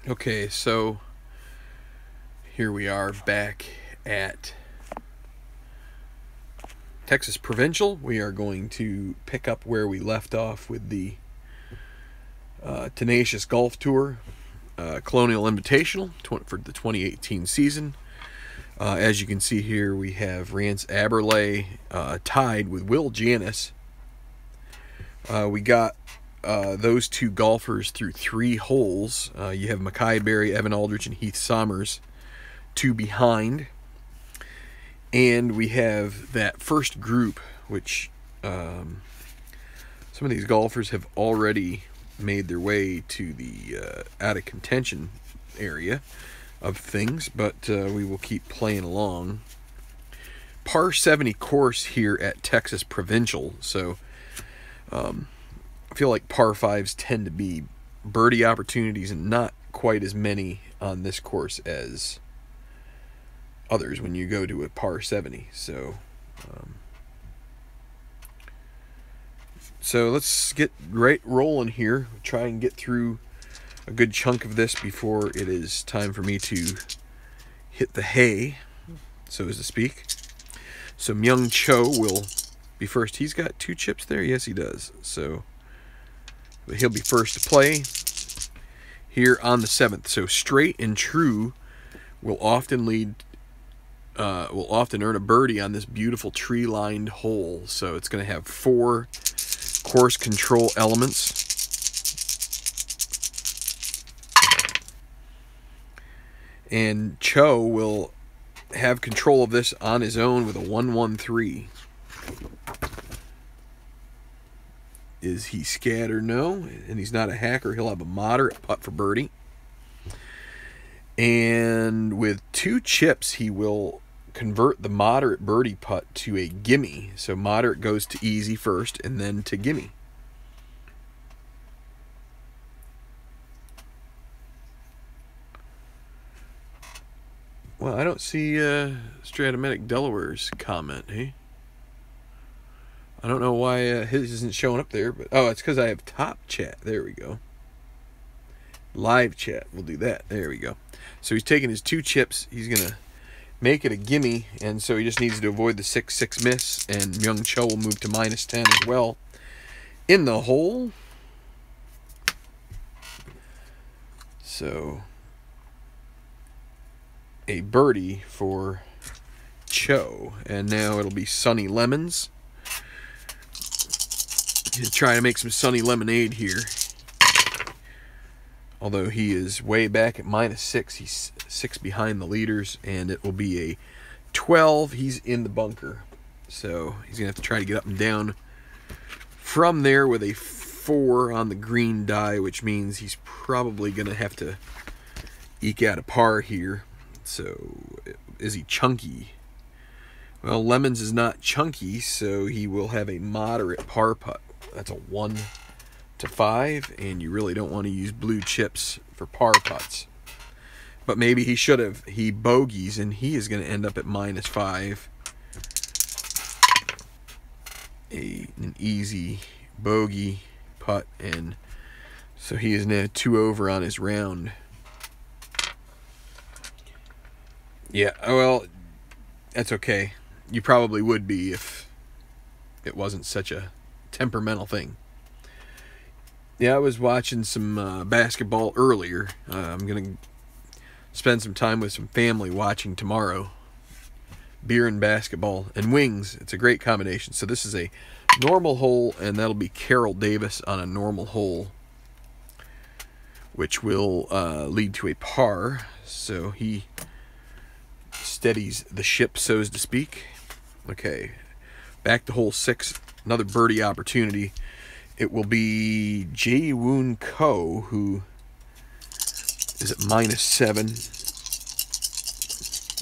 Okay, so here we are back at Texas Provincial. We are going to pick up where we left off with the Tenacious Golf Tour Colonial Invitational for the 2018 season. As you can see here, we have Rance Aberlay tied with Will Janis. We got those two golfers through 3 holes. You have Mackay Berry, Evan Aldrich, and Heath Sommers, 2 behind. And we have that first group, which some of these golfers have already made their way to the out of contention area of things, but we will keep playing along. Par 70 course here at Texas Provincial, so I feel like par 5s tend to be birdie opportunities and not quite as many on this course as others when you go to a par 70. So let's get right rolling here. Try and get through a good chunk of this before it is time for me to hit the hay, so as to speak. So Myung Cho will be first. He's got 2 chips there. Yes, he does. So he'll be first to play here on the 7th. So straight and true will often earn a birdie on this beautiful tree-lined hole. So it's going to have 4 course control elements. And Cho will have control of this on his own with a 1-1-3. Is he scattered? No. And he's not a hacker. He'll have a moderate putt for birdie. And with 2 chips, he will convert the moderate birdie putt to a gimme. So moderate goes to easy first and then to gimme. Well, I don't see Stratomatic Delaware's comment, hey? I don't know why his isn't showing up there, but it's because I have top chat. There we go. Live chat. We'll do that. There we go. So he's taking his 2 chips. He's going to make it a gimme, and so he just needs to avoid the 6-6 miss, and Myung Cho will move to -10 as well in the hole. So a birdie for Cho, and now it'll be Sunny Lemons. He'll try to make some sunny lemonade here. Although he is way back at -6. He's 6 behind the leaders, and it will be a 12. He's in the bunker. So he's going to have to try to get up and down from there with a 4 on the green die, which means he's probably going to have to eke out a par here. So is he chunky? Well, Lemons is not chunky, so he will have a moderate par putt. That's a 1-5, and you really don't want to use blue chips for par putts. But maybe he should have. He bogeys, and he is going to end up at -5. An easy bogey putt, and so he is now 2 over on his round. Yeah, well, that's okay. You probably would be if it wasn't such a temperamental thing. Yeah, I was watching some basketball earlier. I'm going to spend some time with some family watching tomorrow. Beer and basketball and wings. It's a great combination. So this is a normal hole, and that'll be Carroll Davis on a normal hole, which will lead to a par. So he steadies the ship, so to speak. Okay, back to hole 6. Another birdie opportunity. It will be Jae-Woon Ko, who is at -7.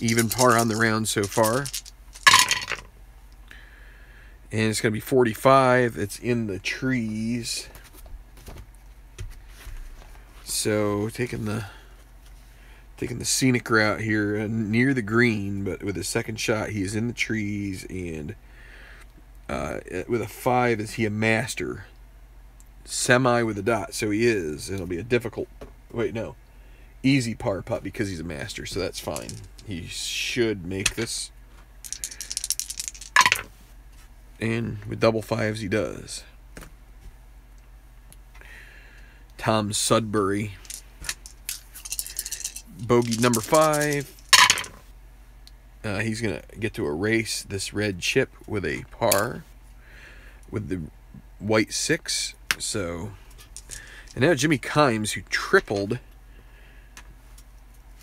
Even par on the round so far. And it's going to be 45. It's in the trees. So taking the scenic route here near the green, but with his second shot, he is in the trees, and with a 5, is he a master? Semi with a dot, so he is. It'll be a difficult. Wait, no. easy par putt because he's a master, so that's fine. He should make this. And with double fives, he does. Tom Sudbury. Bogey number 5. He's going to get to erase this red chip with a par with the white 6. So, and now Jimmy Kimes, who tripled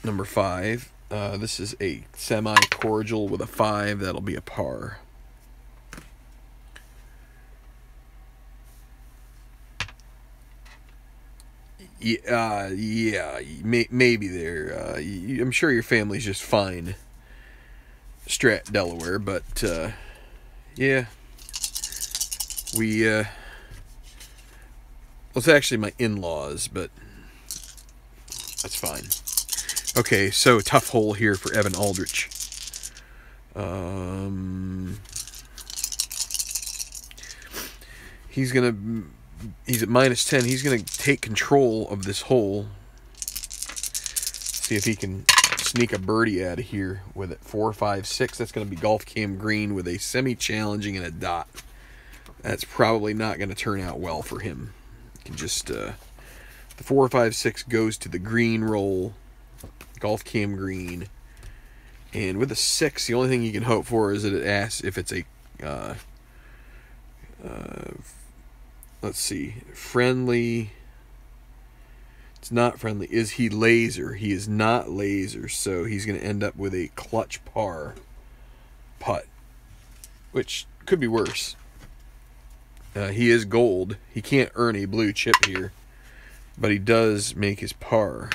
number 5. This is a semi-cordial with a 5. That'll be a par. Yeah, maybe there. I'm sure your family's just fine. Strat, Delaware, but yeah, we well, it's actually my in-laws, but that's fine. Okay, so tough hole here for Evan Aldrich. He's at -10. He's gonna take control of this hole. See if he can sneak a birdie out of here with it. 4, 5, 6. That's going to be golf cam green with a semi-challenging and a dot. That's probably not going to turn out well for him. You can just the 4, 5, 6 goes to the green roll, golf cam green, and with a 6, the only thing you can hope for is that it asks if it's a let's see, friendly. It's not friendly. Is he laser? He is not laser, so he's going to end up with a clutch par putt, which could be worse. He is gold. He can't earn a blue chip here, but he does make his par.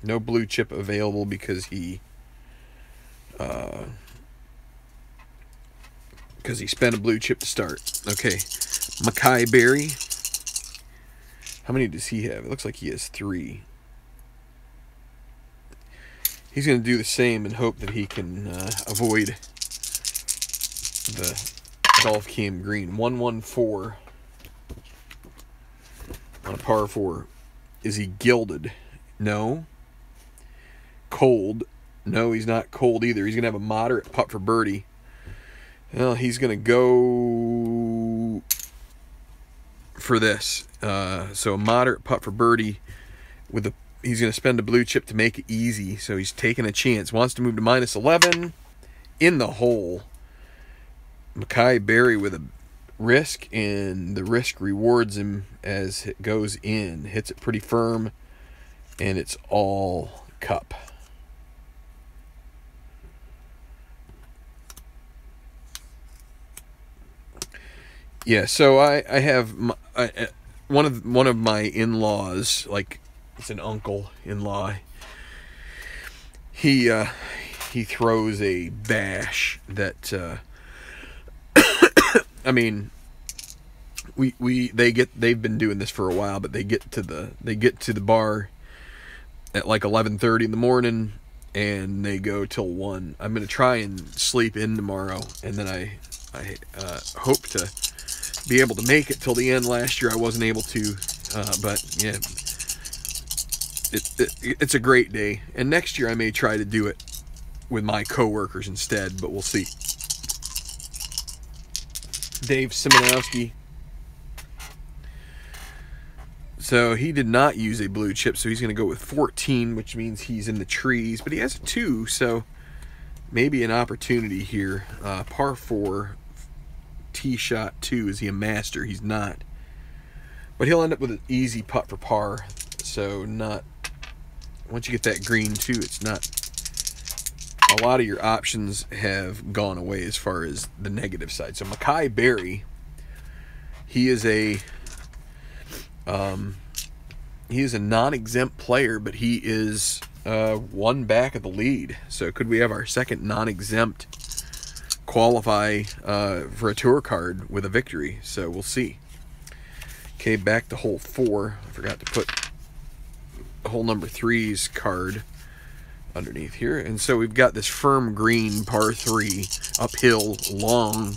No blue chip available because he spent a blue chip to start. Okay, Mackay Berry. How many does he have? It looks like he has 3. He's going to do the same and hope that he can avoid the golf cam green. 114 on a par 4. Is he gilded? No. Cold? No, he's not cold either. He's going to have a moderate putt for birdie. Well, he's going to go for this. So a moderate putt for birdie with a. He's going to spend a blue chip to make it easy. So he's taking a chance. Wants to move to -11 in the hole. Mackay Berry with a risk, and the risk rewards him as it goes in. Hits it pretty firm, and it's all cup. Yeah, so I have one of my in-laws, like it's an uncle-in-law. He throws a bash that I mean, they've been doing this for a while, but they get to the bar at like 11:30 in the morning, and they go till 1. I'm gonna try and sleep in tomorrow, and then I hope to be able to make it till the end. Last year I wasn't able to, but yeah, it's a great day, and next year I may try to do it with my coworkers instead, but we'll see. Dave Simonowski. So he did not use a blue chip, so he's going to go with 14, which means he's in the trees, but he has a 2, so maybe an opportunity here. Par 4, tee shot 2. Is he a master? He's not. But he'll end up with an easy putt for par, so not. Once you get that green too, it's not. A lot of your options have gone away as far as the negative side. So Mackay Berry, he is a non-exempt player, but he is 1 back of the lead. So could we have our second non-exempt qualify for a tour card with a victory? So we'll see. Okay, back to hole 4. I forgot to put hole number 3's card underneath here. And so we've got this firm green par 3, uphill, long.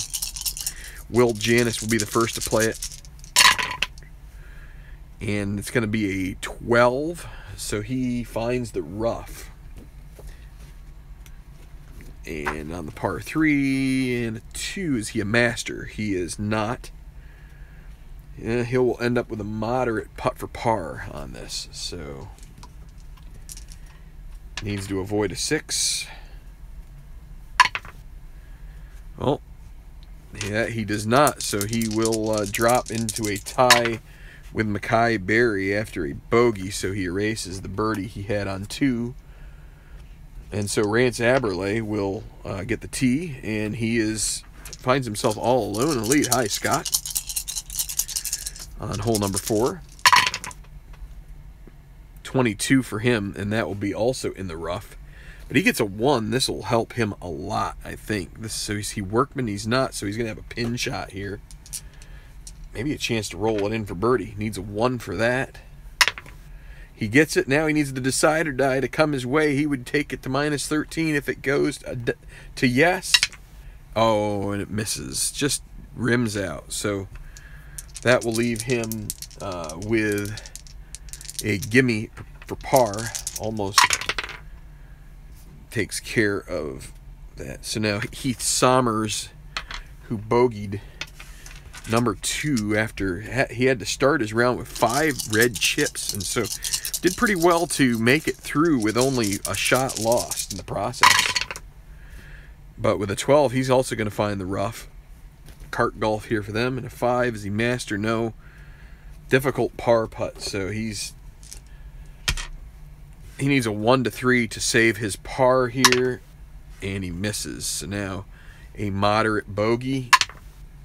Will Janis will be the first to play it. And it's going to be a 12. so he finds the rough. And on the par 3 and a 2, is he a master? He is not. Yeah, he'll end up with a moderate putt for par on this. So needs to avoid a 6. Well, yeah, he does not. So he will drop into a tie with Mackay Berry after a bogey. So he erases the birdie he had on 2. And so Rance Aberle will get the tee, and he finds himself all alone in the lead. Hi, Scott. On hole number 4. 22 for him, and that will be also in the rough. But he gets a 1. This will help him a lot, I think. So is he workman? He's not, so he's going to have a pin shot here. Maybe a chance to roll it in for birdie. Needs a 1 for that. He gets it. Now he needs the decide or die to come his way. He would take it to minus 13 if it goes to yes. Oh, and it misses. Just rims out. So that will leave him with a gimme for par. Almost takes care of that. So now Heath Sommers, who bogeyed number 2 after he had to start his round with 5 red chips, and so did pretty well to make it through with only a shot lost in the process. But with a 12, he's also going to find the rough. Cart golf here for them. And a 5, is he master? No. Difficult par putt, so he needs a 1 to 3 to save his par here, and he misses. So now a moderate bogey.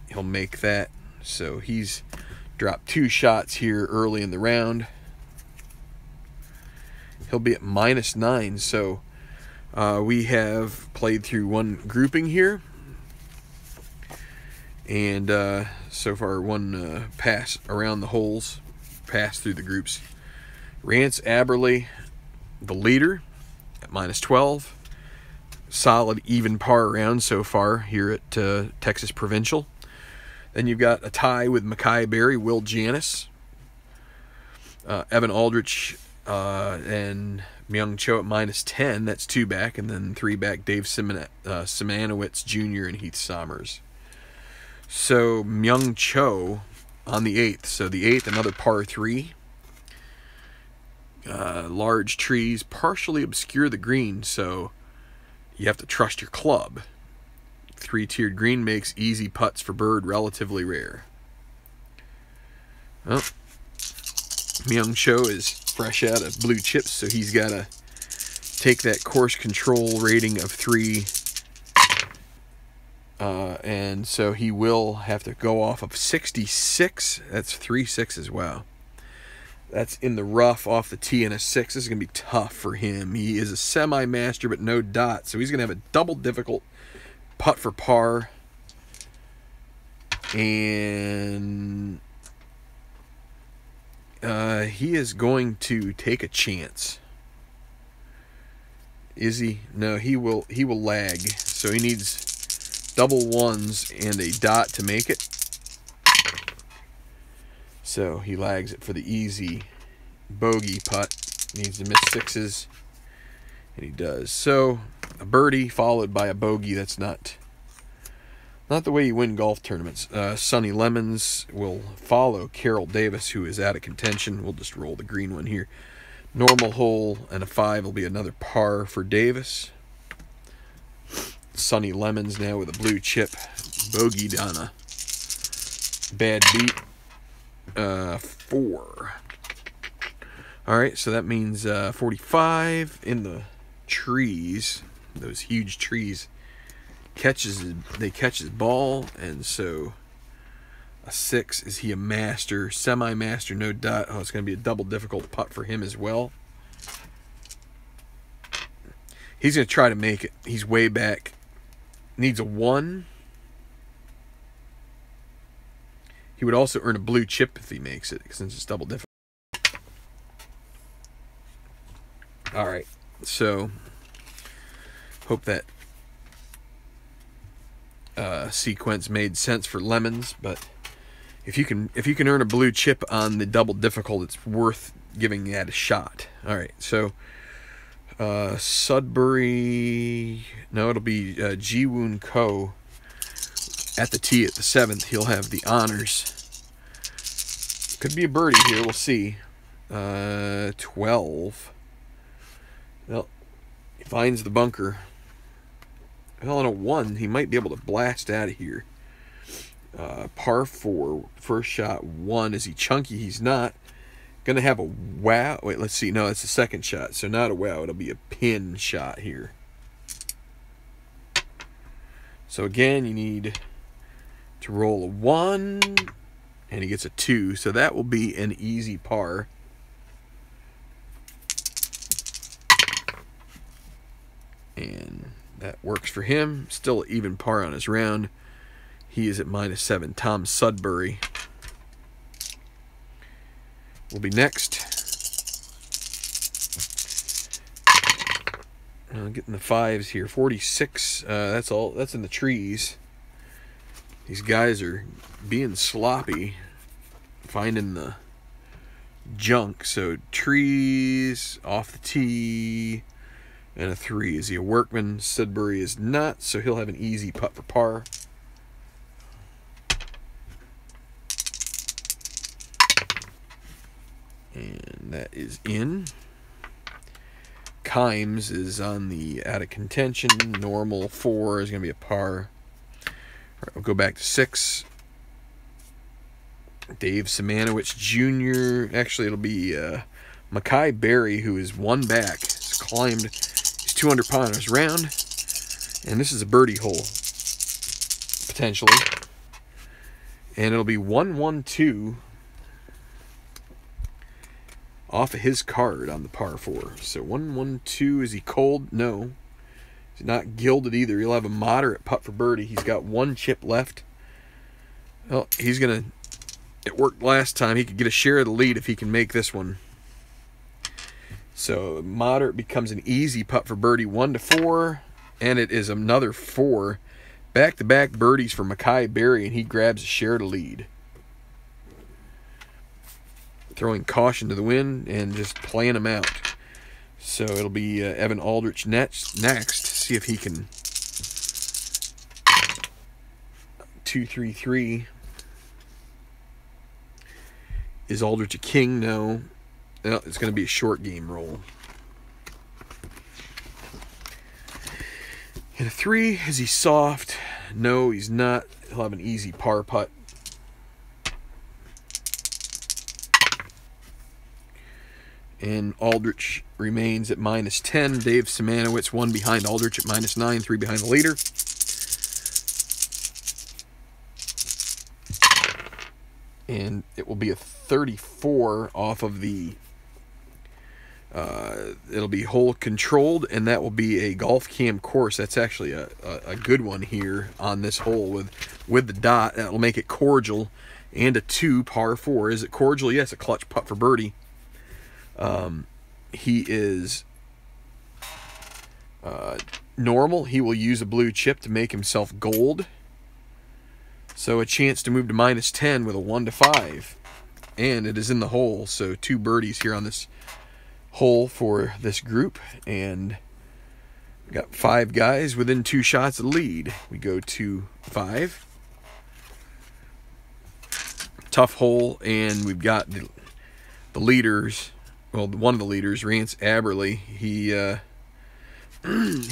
He'll make that. So he's dropped 2 shots here early in the round. He'll be at minus 9. So we have played through one grouping here. And so far one pass around the holes, pass through the groups. Rance Aberle, the leader, at minus 12. Solid even par round so far here at Texas Provincial. Then you've got a tie with Mackay Berry, Will Janis, Evan Aldrich, and Myung Cho at minus 10. That's 2 back. And then 3 back, Dave Simanowicz Jr. and Heath Sommers. So Myung Cho on the 8th. So the 8th, another par 3. Large trees partially obscure the green, so you have to trust your club. 3-tiered green makes easy putts for bird relatively rare. Well, Myung Cho is fresh out of blue chips, so he's got to take that course control rating of 3. And so he will have to go off of 66. That's 3 6s. Wow. That's in the rough off the tee and a 6. This is going to be tough for him. He is a semi-master, but no dot. So he's going to have a double difficult putt for par. And he is going to take a chance. Is he? No, he will lag. So he needs double 1s and a dot to make it. So he lags it for the easy bogey putt. Needs to miss 6s. And he does. So a birdie followed by a bogey. That's not the way you win golf tournaments. Sonny Lemons will follow Carroll Davis, who is out of contention. We'll just roll the green one here. Normal hole and a 5 will be another par for Davis. Sonny Lemons now with a blue chip. Bogeyed on a bad beat. 4. Alright, so that means 45 in the trees. Those huge trees. They catch his ball, and so a 6. Is he a master? Semi-master, no dot. Oh, it's going to be a double difficult putt for him as well. He's going to try to make it. He's way back. Needs a 1. He would also earn a blue chip if he makes it, since it's double difficult. Alright, so hope that sequence made sense for Lemons, but if you can earn a blue chip on the double difficult, it's worth giving that a shot. All right, so Sudbury, no, it'll be Ji-Woon Ko at the tee at the 7th. He'll have the honors. Could be a birdie here. We'll see. 12. Well, he finds the bunker. Well, on a 1, he might be able to blast out of here. Par 4, first shot 1. Is he chunky? He's not. Gonna have a wow. Wait, let's see. No, it's the second shot. So not a wow. It'll be a pin shot here. So again, you need to roll a 1. And he gets a 2. So that will be an easy par. And that works for him. Still even par on his round. He is at -7. Tom Sudbury will be next. Getting the 5s here. 46. That's all. That's in the trees. These guys are being sloppy, finding the junk. So trees, off the tee, and a 3. Is he a workman? Sudbury is not, so he'll have an easy putt for par. And that is in. Kimes is on the out of contention. Normal 4 is going to be a par. All right, we'll go back to 6. Dave Simanowicz Jr. Actually, it'll be Mackay Berry, who is 1 back. He's climbed. He's 200 on his round. And this is a birdie hole, potentially. And it'll be 1-1-2 off of his card on the par 4. So 1-1-2. Is he cold? No. He's not gilded either. He'll have a moderate putt for birdie. He's got 1 chip left. Well, he's going to... It worked last time. He could get a share of the lead if he can make this one. So moderate becomes an easy putt for birdie. 1-4. And it is another 4. Back-to-back birdies for Mackay Berry, and he grabs a share of the lead. Throwing caution to the wind and just playing him out. So it'll be Evan Aldrich next. See if he can 2-3-3. Is Aldrich a king? No. No, it's going to be a short game roll. And a 3. Is he soft? No, he's not. He'll have an easy par putt. And Aldrich remains at -10. Dave Simanowicz 1 behind Aldrich at -9, 3 behind the leader. And it will be a 34 off of the... it'll be hole controlled, and that will be a golf cam course. That's actually a good one here on this hole with the dot. That will make it cordial. And a 2 par 4. Is it cordial? Yes, a clutch putt for birdie. He is normal. He will use a blue chip to make himself gold. So a chance to move to -10 with a 1-5. And it is in the hole. So 2 birdies here on this hole for this group. And we got 5 guys within 2 shots of the lead. We go to 5. Tough hole. And we've got the leaders. Well, one of the leaders, Rance Aberley, he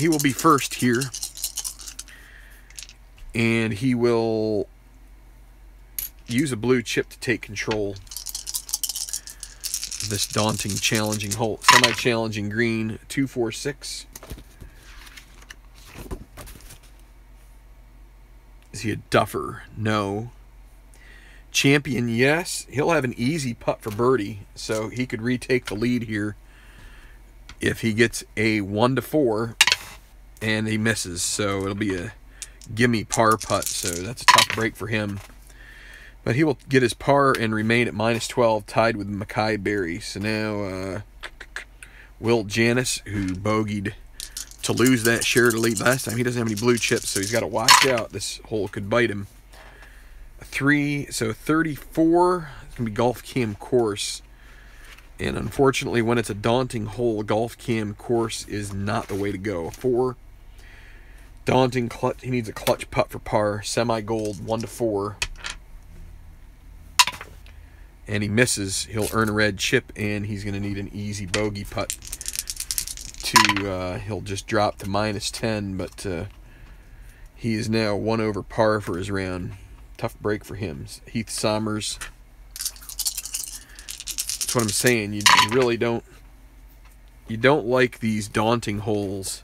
will be first here, and he will use a blue chip to take control of this daunting, challenging hole. Semi-challenging green, 2-4-6. Is he a duffer? No. Champion, yes. He'll have an easy putt for birdie, so he could retake the lead here if he gets a 1-4 and he misses. So it'll be a gimme par putt, so that's a tough break for him. But he will get his par and remain at -12, tied with Mackay Berry. So now Will Janis, who bogeyed to lose that share to lead last time, he doesn't have any blue chips, so he's got to watch out. This hole could bite him. a 3, so 34. It's going to be golf cam course. And unfortunately, when it's a daunting hole, golf cam course is not the way to go. 4, daunting clutch. He needs a clutch putt for par. Semi-gold, 1 to 4. And he misses. He'll earn a red chip, and he's going to need an easy bogey putt to, he'll just drop to -10, but he is now 1 over par for his round. Tough break for him. Heath Sommers. That's what I'm saying. You really don't like these daunting holes.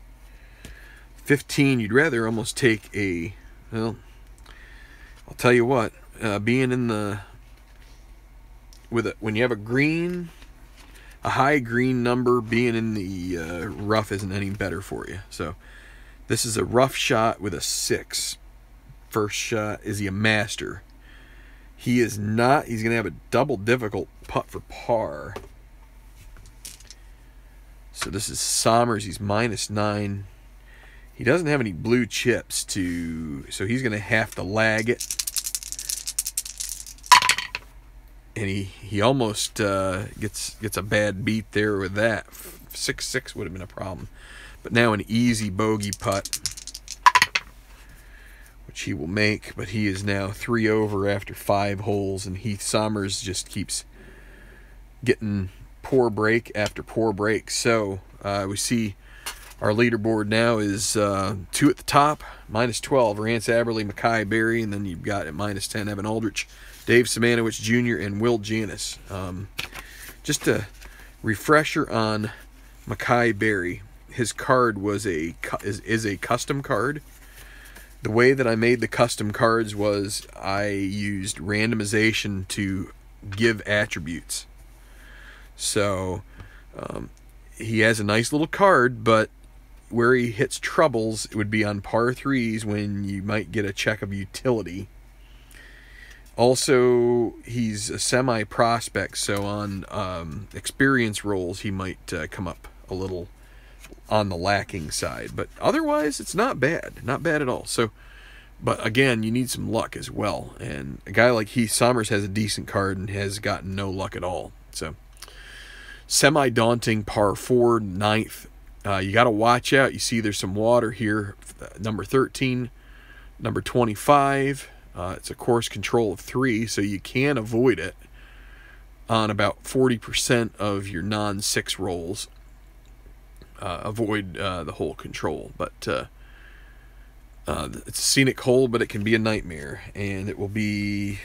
15, you'd rather almost take a, well, I'll tell you what, being in the, when you have a green, a high green number, being in the rough isn't any better for you. So this is a rough shot with a 6. First shot. Is he a master? He is not. He's going to have a double difficult putt for par. So this is Sommers. He's -9. He doesn't have any blue chips to, so he's going to have to lag it. And he almost gets a bad beat there with that. 6-6 would have been a problem. But now an easy bogey putt, which he will make. But he is now 3 over after 5 holes, and Heath Sommers just keeps getting poor break after poor break. So we see our leaderboard now is 2 at the top, -12, Rance Aberle, Mackay Berry, and then you've got at -10 Evan Aldrich, Dave Simanowicz Jr., and Will Janis. Just a refresher on Mackay Berry. His card was is a custom card. The way that I made the custom cards was I used randomization to give attributes. So he has a nice little card, but where he hits troubles, it would be on par 3s when you might get a check of utility. Also, he's a semi-prospect, so on experience rolls, he might come up a little on the lacking side. But otherwise, it's not bad. Not bad at all. So, but again, you need some luck as well. And a guy like Heath Sommers has a decent card and has gotten no luck at all. So, semi-daunting par 4, 9th. You got to watch out. You see there's some water here. Number 13, number 25. It's a course control of 3, so you can avoid it on about 40% of your non-6 rolls. Avoid the hole control. But it's a scenic hole, but it can be a nightmare. And it will be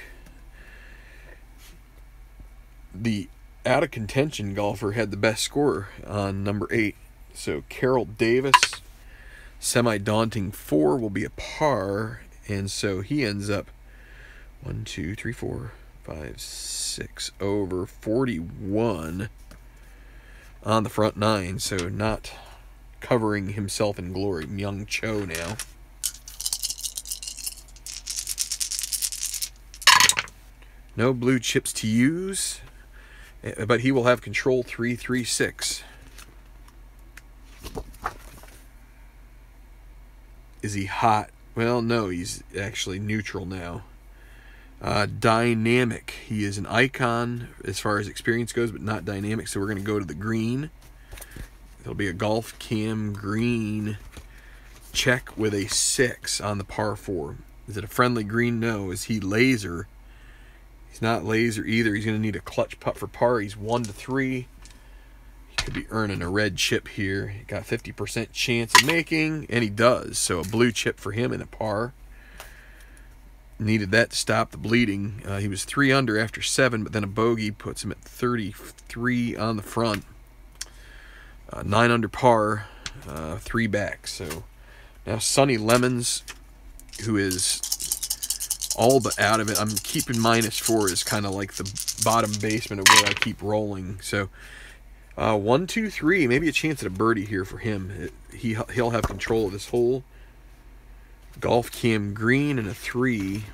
the out-of-contention golfer had the best score on number 8. So Carroll Davis, semi-daunting 4 will be a par, and so he ends up 1, 2, 3, 4, 5, 6 over 41 on the front 9. So not covering himself in glory. Myung Cho now. No blue chips to use, but he will have control 3, 3, 6. Is he hot? Well, no, he's actually neutral now. Dynamic. He is an icon as far as experience goes, but not dynamic, so we're going to go to the green. It'll be a golf cam green check with a 6 on the par 4. Is it a friendly green? No. Is he laser? He's not laser either. He's going to need a clutch putt for par. He's 1 to 3. Could be earning a red chip here. He got 50% chance of making, and he does. So a blue chip for him and a par. Needed that to stop the bleeding. He was 3 under after 7, but then a bogey puts him at 33 on the front. 9 under par, 3 back. So now Sonny Lemons, who is all but out of it. I'm keeping -4 is kind of like the bottom basement of where I keep rolling. So 1, 2, 3, maybe a chance at a birdie here for him. He'll have control of this hole. Golf cam green and a 3.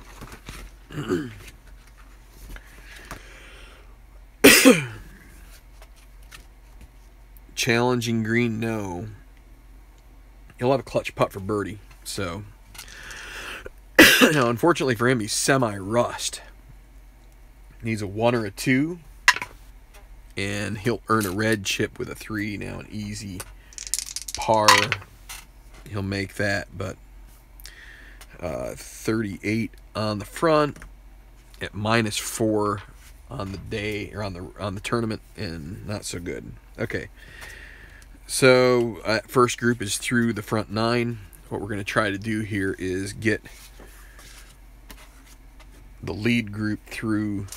Challenging green, no. He'll have a clutch putt for birdie. So Now, unfortunately for him, he's semi-rust. Needs a 1 or a 2. And he'll earn a red chip with a 3. Now an easy par. He'll make that, but 38 on the front at -4 on the day, or on the tournament, and not so good. Okay, so first group is through the front 9. What we're going to try to do here is get the lead group through.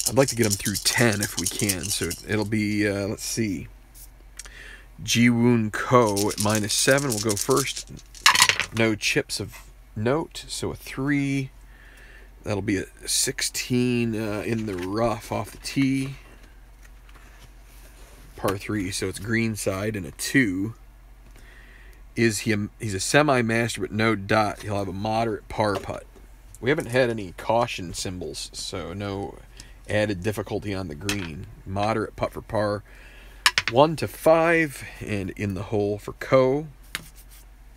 I'd like to get them through 10 if we can. So it'll be, let's see, Ji-Woon Ko at -7 will go first. No chips of note, so a 3. That'll be a 16 in the rough off the tee. Par 3, so it's green side, and a 2. He's a semi-master but no dot. He'll have a moderate par putt. We haven't had any caution symbols, so no added difficulty on the green. Moderate putt for par. 1 to 5, and in the hole for Ko.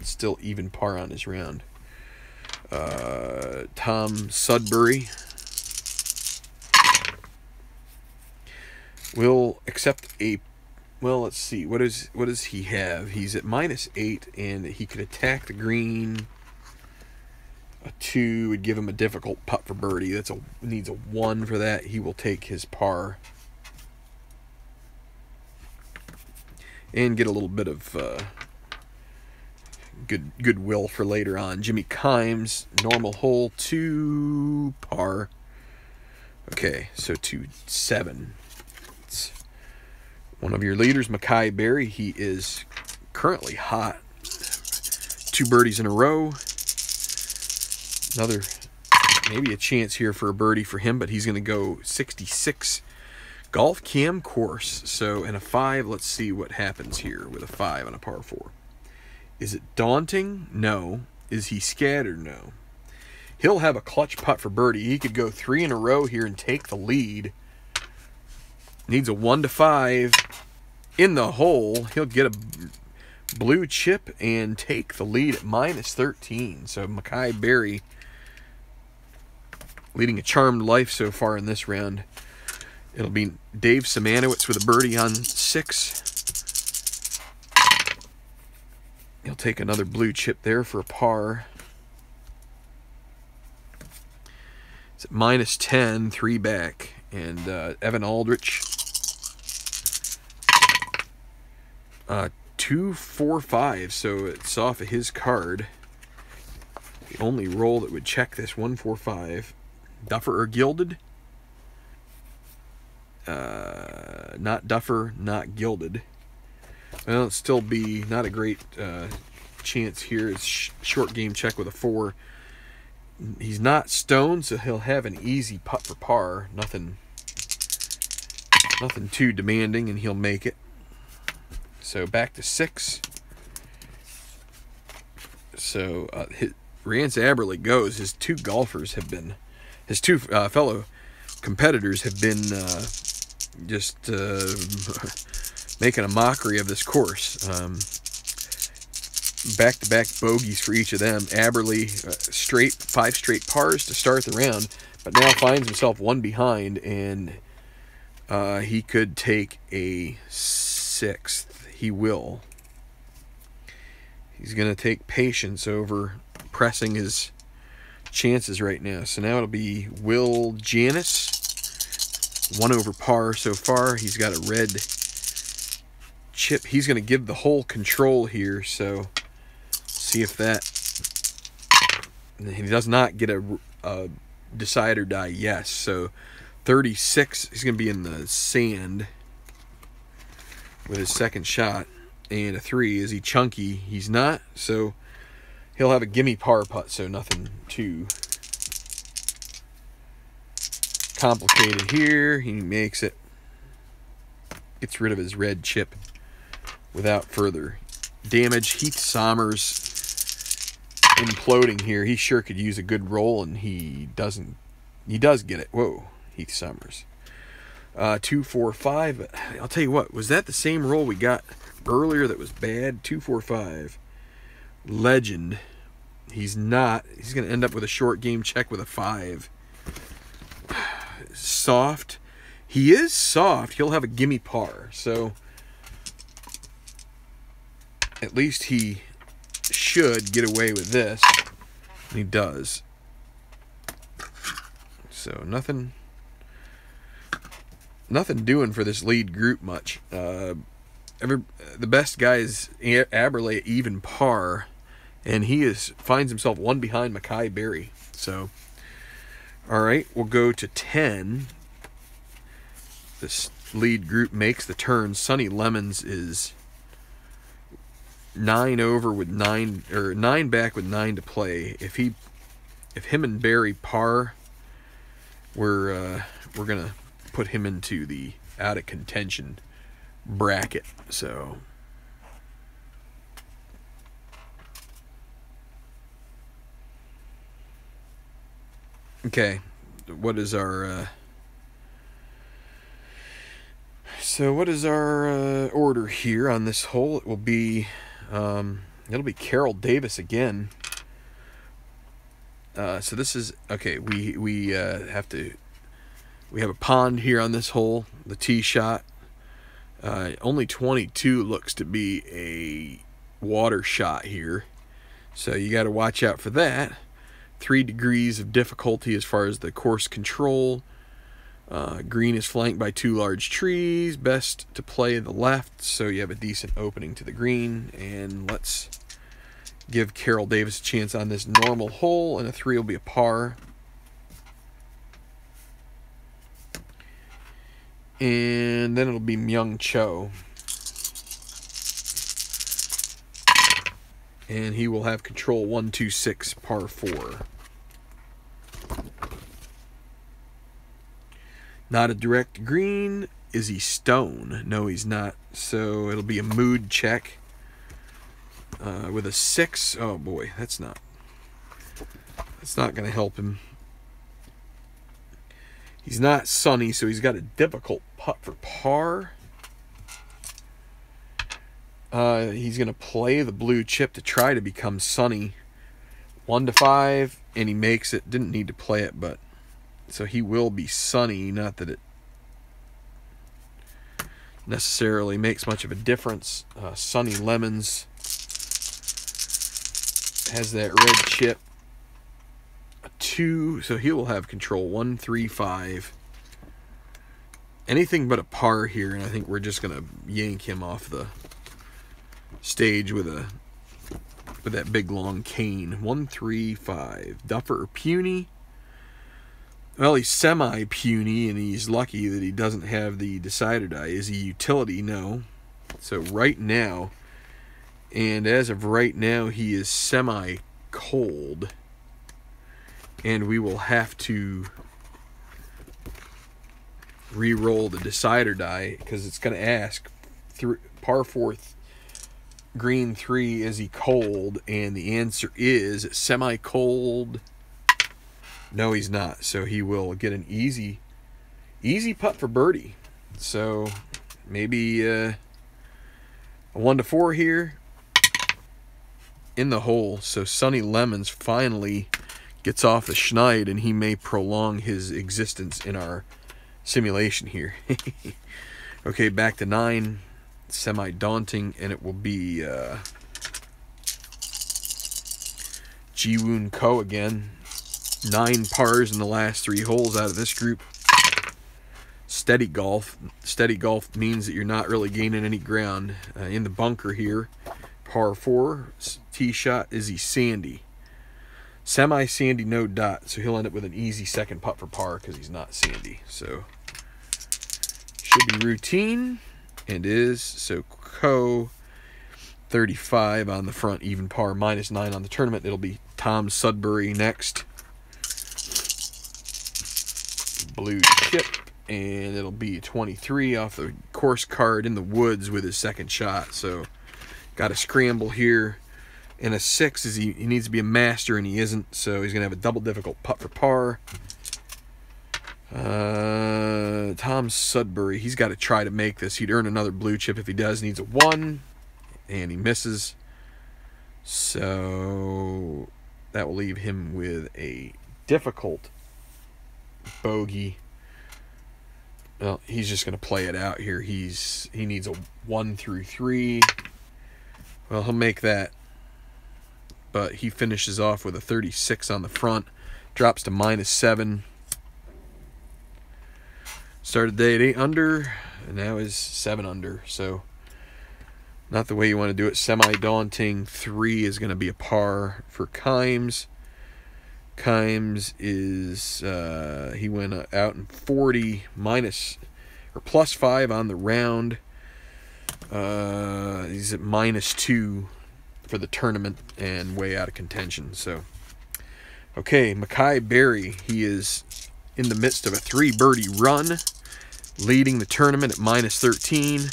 Still even par on his round. Tom Sudbury will accept a. Well, let's see. What does he have? He's at -8, and he could attack the green. A 2 would give him a difficult putt for birdie. Needs a 1 for that. He will take his par and get a little bit of goodwill for later on. Jimmy Kimes, normal hole, 2 par. Okay, so 2-7. It's one of your leaders, Mackay Berry. He is currently hot. 2 birdies in a row. Another, maybe a chance here for a birdie for him, but he's going to go 66 golf cam course. So, and a 5, let's see what happens here with a 5 on a par 4. Is it daunting? No. Is he scattered? No. He'll have a clutch putt for birdie. He could go 3 in a row here and take the lead. Needs a 1 to 5 in the hole. He'll get a blue chip and take the lead at -13. So Mackay Berry leading a charmed life so far in this round. It'll be Dave Simanowicz with a birdie on 6. He'll take another blue chip there for a par. It's at -10, 3 back. And Evan Aldrich, 2-4-5, so it's off of his card. The only roll that would check this, 1-4-5. Duffer or gilded? Not Duffer, not gilded. Well, it'll still be not a great chance here. It's short game check with a 4. He's not stoned, so he'll have an easy putt for par. Nothing too demanding, and he'll make it. So back to 6. So Rance Aberle goes. His 2 golfers have been, his 2 fellow competitors have been just making a mockery of this course. Back-to-back bogeys for each of them. Aberle, 5 straight pars to start the round, but now finds himself 1 behind, and he could take a 6th. He will. He's going to take patience over pressing his chances right now. So now it'll be Will Janis. 1 over par so far. He's got a red chip. He's going to give the whole control here, so see if that. He does not get a decide or die yes. So 36, he's going to be in the sand with his second shot. And a 3, is he chunky? He's not, so he'll have a gimme par putt, so nothing too complicated here. He makes it, gets rid of his red chip without further damage. Heath Sommers imploding here. He sure could use a good roll, and he doesn't. He does get it. Whoa, Heath Sommers. 2-4-5. I'll tell you what, was that the same roll we got earlier that was bad? 2-4-5. legend. He's not. He's going to end up with a short game check with a 5. Soft. He is soft. He'll have a gimme par. So at least he should get away with this. And he does. So nothing doing for this lead group much. The best guy is Aberlay at even par, and he finds himself one behind Mackay Berry. So, all right, we'll go to 10. This lead group makes the turn. Sonny Lemons is 9 over with 9, or 9 back with 9 to play. If him and Berry par, we're gonna put him into the out of contention bracket. So okay, what is our order here on this hole? It will be it'll be Carroll Davis again. So this is okay. We have a pond here on this hole. The tee shot. Only 22 looks to be a water shot here, so you got to watch out for that. 3 degrees of difficulty as far as the course control. Green is flanked by 2 large trees. Best to play the left, so you have a decent opening to the green. And let's give Carroll Davis a chance on this normal hole, and a 3 will be a par. And then it'll be Myung Cho. And he will have control 126 par 4. Not a direct green. Is he stone? No, he's not. So it'll be a mood check. With a 6. Oh boy, that's not going to help him. He's not sunny, so he's got a difficult putt for par. He's going to play the blue chip to try to become sunny. 1 to 5, and he makes it. Didn't need to play it, but so he will be sunny. Not that it necessarily makes much of a difference. Sonny Lemons has that red chip. A 2, so he will have control 1, 3, 5. Anything but a par here, and I think we're just gonna yank him off the stage with that big long cane. 1, 3, 5. Duffer or puny? Well, he's semi-puny, and he's lucky that he doesn't have the decider die. Is he utility? No. So right now, and as of right now, he is semi-cold. And we will have to re-roll the decider die, because it's going to ask par 4, green 3, is he cold? And the answer is semi-cold. No, he's not. So he will get an easy putt for birdie. So maybe a 1 to 4 here in the hole. So Sonny Lemons finally gets off the schneid, and he may prolong his existence in our simulation here. Okay, back to 9. Semi-daunting, and it will be Ji-Woon Ko again. 9 pars in the last 3 holes out of this group. Steady golf. Steady golf means that you're not really gaining any ground. In the bunker here, par 4. Tee shot, is he sandy? Semi-sandy, no dot, so he'll end up with an easy second putt for par because he's not sandy. So should be routine, and is. So Ko 35 on the front, even par, -9 on the tournament. It'll be Tom Sudbury next. Blue chip, and it'll be 23 off the course card in the woods with his second shot. So got to scramble here. And a 6 is he needs to be a master, and he isn't, so he's going to have a double difficult putt for par. Tom Sudbury, he's got to try to make this. He'd earn another blue chip if he does. Needs a 1, and he misses. So that will leave him with a difficult bogey. Well, he's just going to play it out here. He needs a 1 through 3. Well, he'll make that. But he finishes off with a 36 on the front. Drops to -7. Started the day at 8 under, and now is 7 under. So not the way you want to do it. Semi-daunting. 3 is going to be a par for Kimes. Kimes is he went out in 40 +5 on the round. He's at -2 for the tournament and way out of contention. So okay, Mackay Berry, he is in the midst of a 3 birdie run, leading the tournament at -13.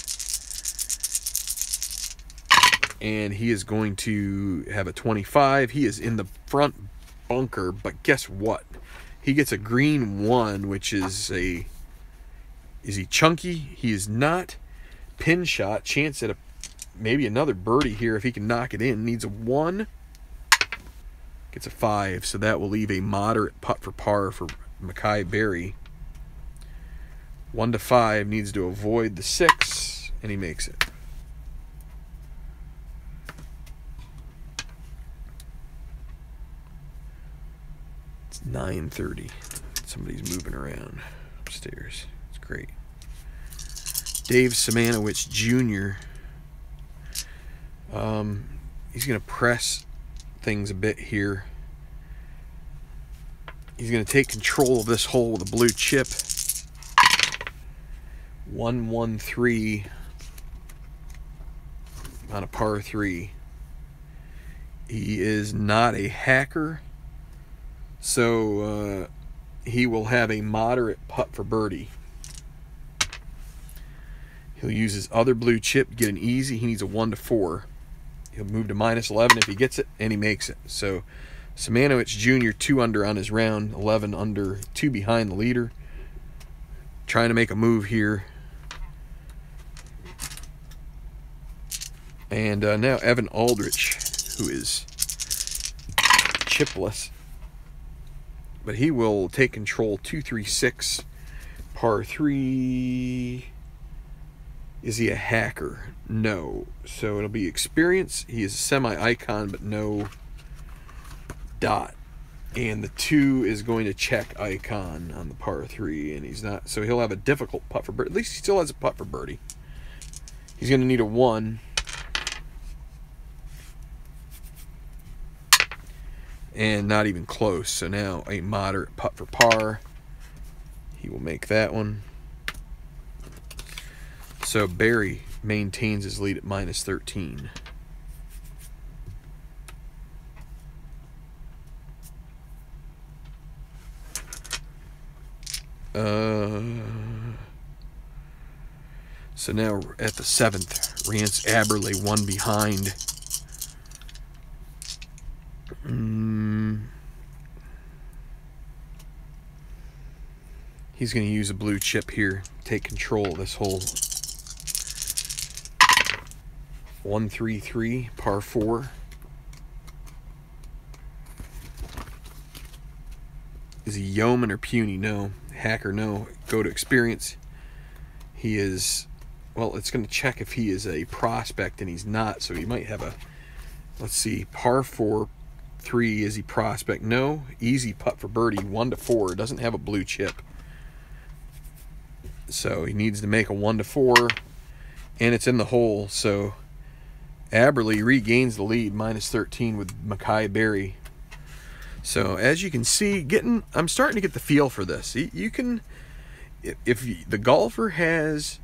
And he is going to have a 25. He is in the front bunker, but guess what? He gets a green 1, which is a... Is he chunky? He is not. Pin shot. Chance at maybe another birdie here if he can knock it in. Needs a 1. Gets a 5. So that will leave a moderate putt for par for Mackay Berry. 1 to 5. Needs to avoid the 6. And he makes it. It's 9:30. Somebody's moving around upstairs. It's great. Dave Simanowicz Jr. He's going to press things a bit here. He's going to take control of this hole with a blue chip. 1-1-3 on a par 3. He is not a hacker, so he will have a moderate putt for birdie. He'll use his other blue chip to get an easy. He needs a 1 to 4. He'll move to -11 if he gets it, and he makes it. So Simanowicz Jr. 2 under on his round, 11 under, 2 behind the leader. Trying to make a move here. And now Evan Aldrich, who is chipless, but he will take control. 2-3-6, par 3. Is he a hacker? No. So it'll be experience. He is a semi-icon, but no dot. And the 2 is going to check icon on the par 3, and he's not. So he'll have a difficult putt for birdie. At least he still has a putt for birdie. He's going to need a 1. And not even close. So now a moderate putt for par. He will make that one. So Berry maintains his lead at -13. So now at the 7th, Rance Aberle 1 behind. He's going to use a blue chip here, take control of this hole. 1-3-3, par 4. Is he yeoman or puny? No. Hacker? No. Go to experience. He is, well, it's going to check if he is a prospect, and he's not, so he might have a, let's see, par 4, 3. Is he prospect? No. Easy putt for birdie, 1 to 4. Doesn't have a blue chip. So he needs to make a 1 to 4, and it's in the hole, so Aberle regains the lead, -13 with Mackay Berry. So as you can see, I'm starting to get the feel for this. You can, if the golfer has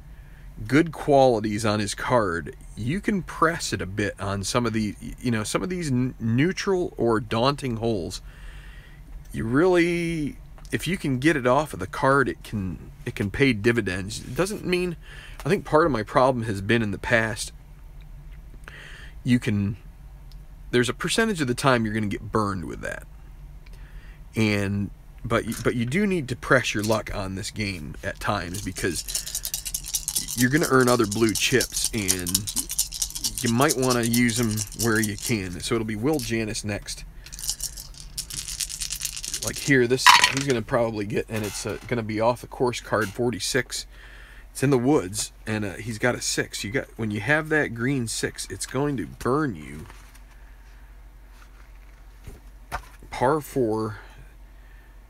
good qualities on his card, you can press it a bit on some of the, some of these neutral or daunting holes. You really, if you can get it off of the card, it can pay dividends. It doesn't mean, I think part of my problem has been in the past, there's a percentage of the time you're going to get burned with that. But you do need to press your luck on this game at times, because you're going to earn other blue chips, and you might want to use them where you can. So it'll be Will Janis next. Like here, he's going to probably get, and it's going to be off the course card 46. It's in the woods, and he's got a 6. When you have that green 6, it's going to burn you. Par 4,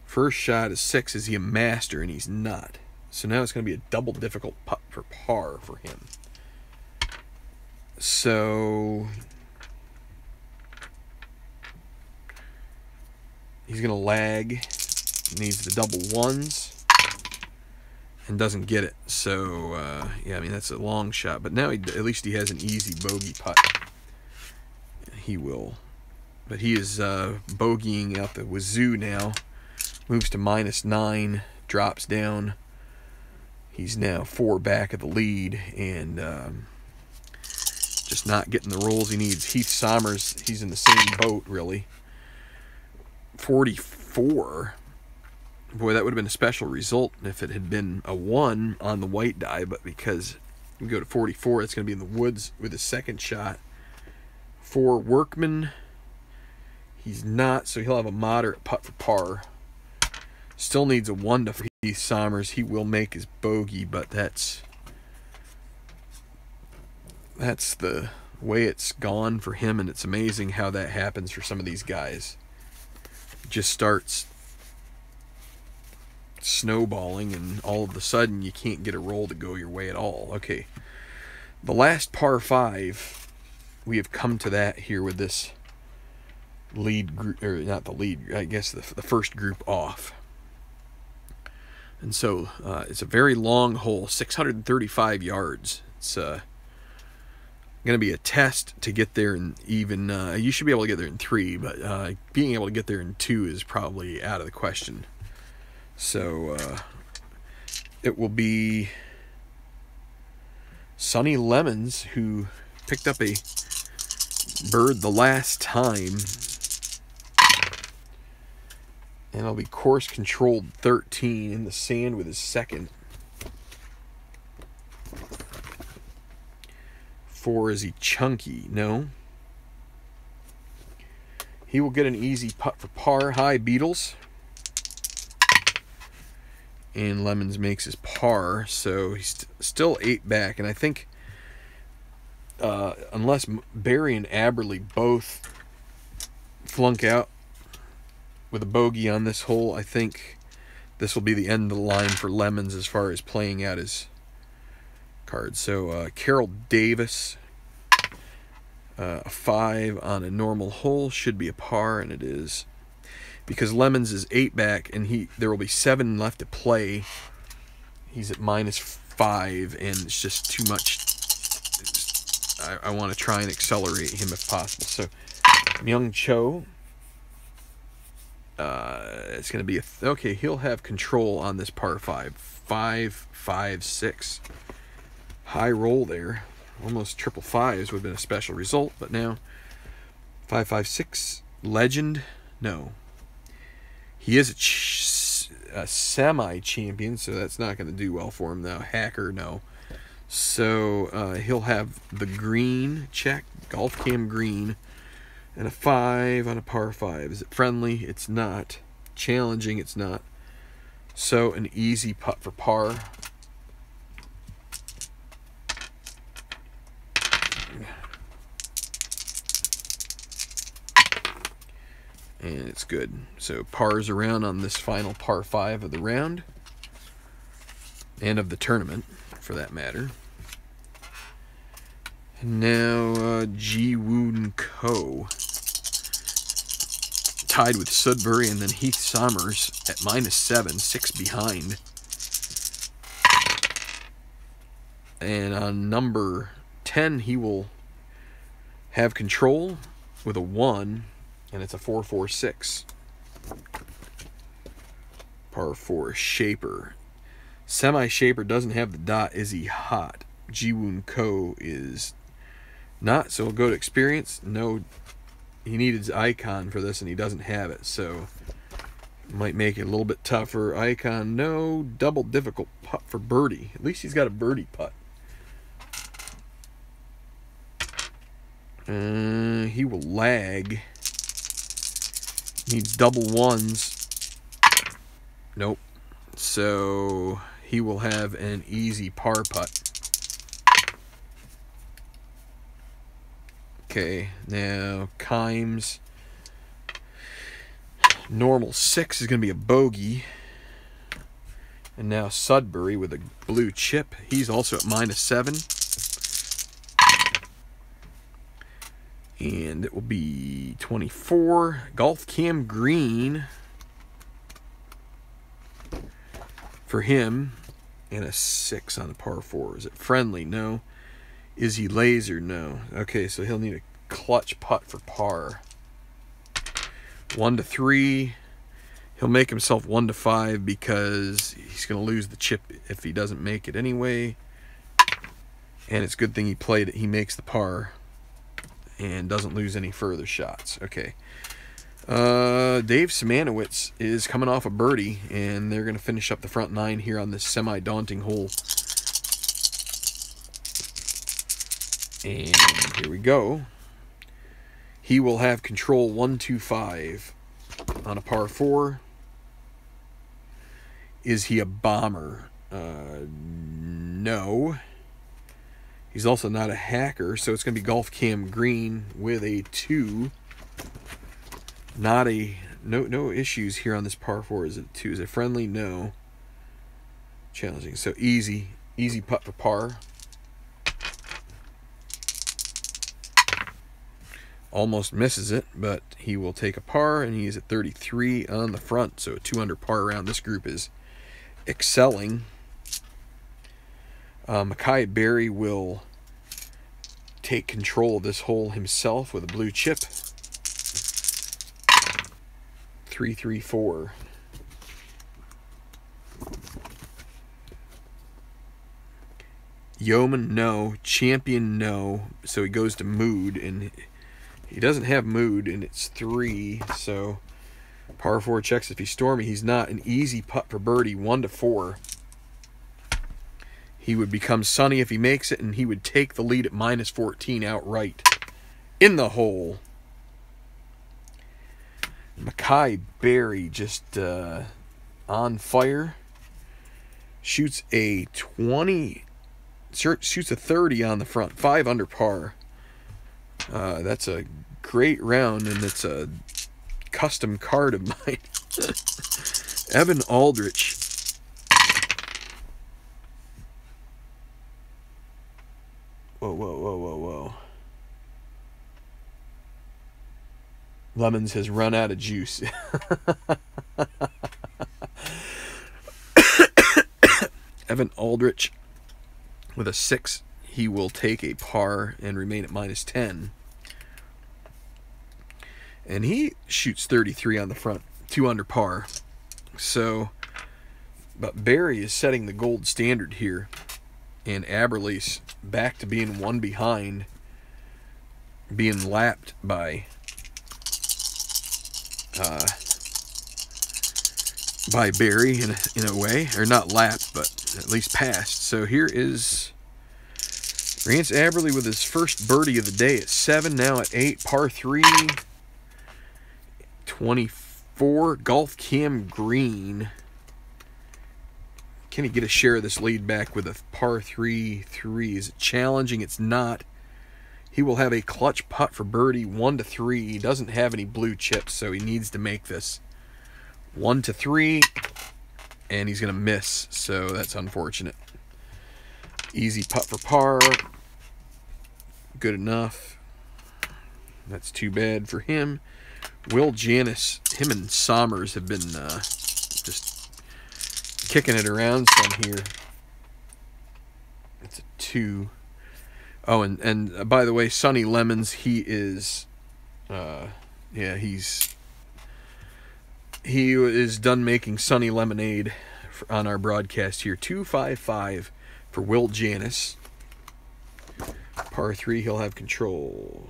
first shot is 6. Is he a master? And he's not. So now it's going to be a double difficult putt for par for him. So he's going to lag. Needs the double ones. And doesn't get it. So, yeah, I mean, that's a long shot. But now at least he has an easy bogey putt. He will. But he is bogeying out the wazoo now. Moves to -9. Drops down. He's now 4 back of the lead. And just not getting the rolls he needs. Heath Sommers, he's in the same boat, really. 44. Boy, that would have been a special result if it had been a 1 on the white die, but because we go to 44, it's going to be in the woods with his second shot. For Workman, he's not, so he'll have a moderate putt for par. Still needs a 1 to Heath Sommers. He will make his bogey, but that's the way it's gone for him, and it's amazing how that happens for some of these guys. It just starts snowballing, and all of a sudden you can't get a roll to go your way at all. Okay, the last par 5, we have come to that here with this lead group, or not the lead, I guess the first group off. And so it's a very long hole, 635 yards. It's going to be a test to get there in even, you should be able to get there in 3, but being able to get there in 2 is probably out of the question. So it will be Sonny Lemons, who picked up a bird the last time. And it'll be course controlled 13 in the sand with his second. 4, is he chunky? No. He will get an easy putt for par. Hi, Beatles. And Lemons makes his par, so he's still 8 back. And I think unless Barry and Aberley both flunk out with a bogey on this hole, I think this will be the end of the line for Lemons as far as playing out his cards. So Carroll Davis, a 5 on a normal hole should be a par, and it is. Because Lemons is 8 back, and there will be 7 left to play. He's at -5, and it's just too much. I want to try and accelerate him if possible. So Myung Cho, it's going to be okay. He'll have control on this par 5. 5, 5, 6. High roll there. Almost triple 5s would have been a special result, but now 5, 5, 6. Legend, no. He is a semi-champion, so that's not going to do well for him now. Hacker, no. So he'll have the green check, golf cam green, and a 5 on a par 5. Is it friendly? It's not. Challenging? It's not. So an easy putt for par. And it's good. So pars around on this final par 5 of the round. And of the tournament, for that matter. And now Ji-Woon Ko. Tied with Sudbury, and then Heath Sommers at -7, 6 behind. And on number 10, he will have control with a 1. And it's a 4, 4, 6. Par 4, Shaper. Semi-Shaper doesn't have the dot. Is he hot? Ji-Woon Ko is not, so we'll go to experience. No, he needed his icon for this, and he doesn't have it, so might make it a little bit tougher. Icon, no. Double difficult putt for birdie. At least he's got a birdie putt. He will lag. Needs double ones. Nope. So he will have an easy par putt. Okay, now Kimes. Normal 6 is going to be a bogey. And now Sudbury with a blue chip. He's also at -7. And it will be 24. Golf Cam Green for him. And a 6 on the par 4. Is it friendly? No. Is he laser? No. Okay, so he'll need a clutch putt for par. 1 to 3. He'll make himself 1 to 5 because he's going to lose the chip if he doesn't make it anyway. And it's a good thing he played it. He makes the par and doesn't lose any further shots. Okay. Dave Simanowicz is coming off a birdie, and they're going to finish up the front 9 here on this semi-daunting hole. And here we go. He will have control 125 on a par 4. Is he a bomber? No. He's also not a hacker, so it's going to be Golf Cam Green with a 2. Not a no issues here on this par 4. Is it 2? Is it friendly? No. Challenging. So easy putt for par. Almost misses it, but he will take a par, and he's at 33 on the front. So a 2 under par round. This group is excelling. Mackay Berry will take control of this hole himself with a blue chip. 3-3-4. Yeoman, no. Champion, no. So he goes to Mood, and he doesn't have Mood, and it's 3. So par 4 checks if he's stormy. He's not. An easy putt for birdie, 1 to 4. He would become sunny if he makes it, and he would take the lead at -14 outright in the hole. Mackay Berry just on fire. Shoots a 20. Shoots a 30 on the front. 5 under par. That's a great round, and it's a custom card of mine. Evan Aldrich. Whoa. Lemons has run out of juice. Evan Aldrich with a 6. He will take a par and remain at -10. And he shoots 33 on the front, 2 under par. So, but Barry is setting the gold standard here. And Aberle's back to being 1 behind, being lapped by Barry in a way, or not lapped, but at least passed. So here is Rance Aberle with his first birdie of the day at 7, now at 8, par 3, 24. Golf Cam Green. Can he get a share of this lead back with a par 3? Is it challenging? It's not. He will have a clutch putt for birdie, 1 to 3. He doesn't have any blue chips, so he needs to make this 1 to 3, and he's going to miss, so that's unfortunate. Easy putt for par. Good enough. That's too bad for him. Will Janis, him and Sommers have been just kicking it around some here. It's a 2. Oh, and by the way, Sonny Lemons, he is, he is done making Sunny Lemonade on our broadcast here. 255 for Will Janis. Par 3, he'll have control.